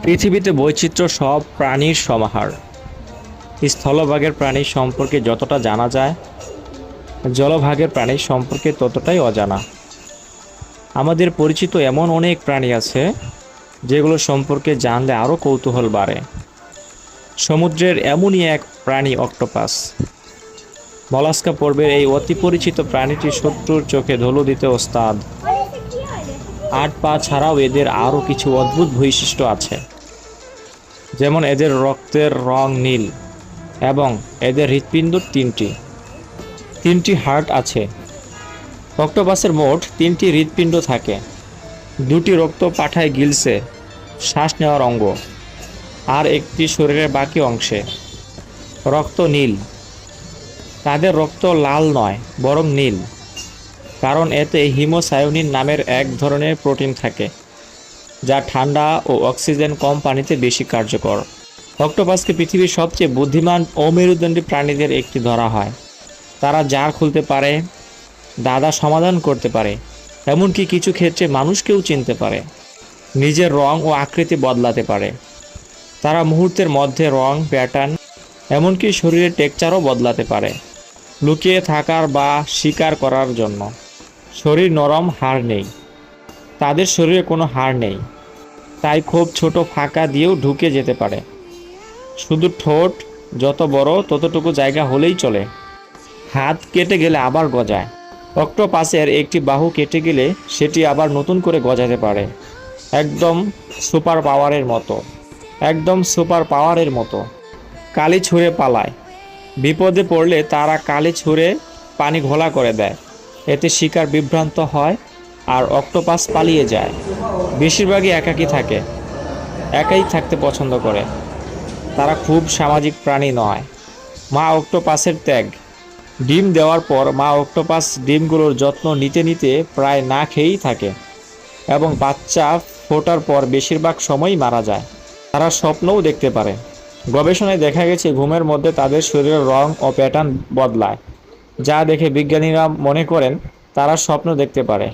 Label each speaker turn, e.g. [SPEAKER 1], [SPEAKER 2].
[SPEAKER 1] পৃথিবীতে বৈচিত্র্য সব প্রাণীর সমাহার। স্থলভাগের প্রাণী সম্পর্কে যতটা জানা যায়, জলভাগের প্রাণী সম্পর্কে ততটাই অজানা। আমাদের পরিচিত এমন অনেক প্রাণী আছে যেগুলো সম্পর্কে জানলে আরও কৌতূহল বাড়ে। সমুদ্রের এমনই এক প্রাণী অক্টোপাস। মলাস্কা পর্বের এই অতি পরিচিত প্রাণীটি শত্রুর চোখে ধুলো দিতে ওস্তাদ। 8 পা ছাড়াও এদের আরও কিছু অদ্ভুত বৈশিষ্ট্য আছে, যেমন এদের রক্তের রং নীল এবং এদের হৃৎপিণ্ড তিনটি হার্ট আছে। অক্টোপাসের মোট 3টি হৃৎপিণ্ড থাকে, 2টি রক্ত পাঠায় গিলসে, শ্বাস নেওয়ার অঙ্গ, আর একটি শরীরের বাকি অংশে। রক্ত নীল। তাদের রক্ত লাল নয়, বরং নীল, কারণ এতে হিমোসায়োনিন নামের এক ধরনের প্রোটিন থাকে, যা ঠান্ডা ও অক্সিজেন কম পানিতে বেশি কার্যকর। অক্টোপাসকে পৃথিবীর সবচেয়ে বুদ্ধিমান অমেরুদণ্ডী প্রাণীদের একটি ধরা হয়। তারা জার খুলতে পারে, দাদা সমাধান করতে পারে, এমনকি কিছু ক্ষেত্রে মানুষকেও চিনতে পারে। নিজের রং ও আকৃতি বদলাতে পারে। তারা মুহূর্তের মধ্যে রং, প্যাটার্ন, এমনকি শরীরের টেক্সচারও বদলাতে পারে, লুকিয়ে থাকার বা শিকার করার জন্য। শরীর নরম, হাড় নেই। তাদের শরীরে কোনো হাড় নেই, তাই খুব ছোট ফাঁকা দিয়েও ঢুকে যেতে পারে। শুধু ঠোঁট যত বড় ততটুকু জায়গা হলেই চলে। হাত কেটে গেলে আবার গজায়। অক্টোপাসের একটি বাহু কেটে গেলে সেটি আবার নতুন করে গজাতে পারে। একদম সুপার পাওয়ারের মতো। কালি ছুঁড়ে পালায়। বিপদে পড়লে তারা কালি ছুঁড়ে পানি ঘোলা করে দেয়। এতে শিকার বিভ্রান্ত হয় আর অক্টোপাস পালিয়ে যায়। বেশিরভাগই একাই থাকতে পছন্দ করে। তারা খুব সামাজিক প্রাণী নয়। মা অক্টোপাসের ত্যাগ। ডিম দেওয়ার পর মা অক্টোপাস ডিমগুলোর যত্ন নিতে নিতে প্রায় না খেয়েই থাকে এবং বাচ্চা ফোটার পর বেশিরভাগ সময়ই মারা যায়। তারা স্বপ্নও দেখতে পারে। গবেষণায় দেখা গেছে ঘুমের মধ্যে তাদের শরীরের রং ও প্যাটার্ন বদলায়, যা দেখে বিজ্ঞানীরা মনে করেন তারা স্বপ্ন দেখতে পারে।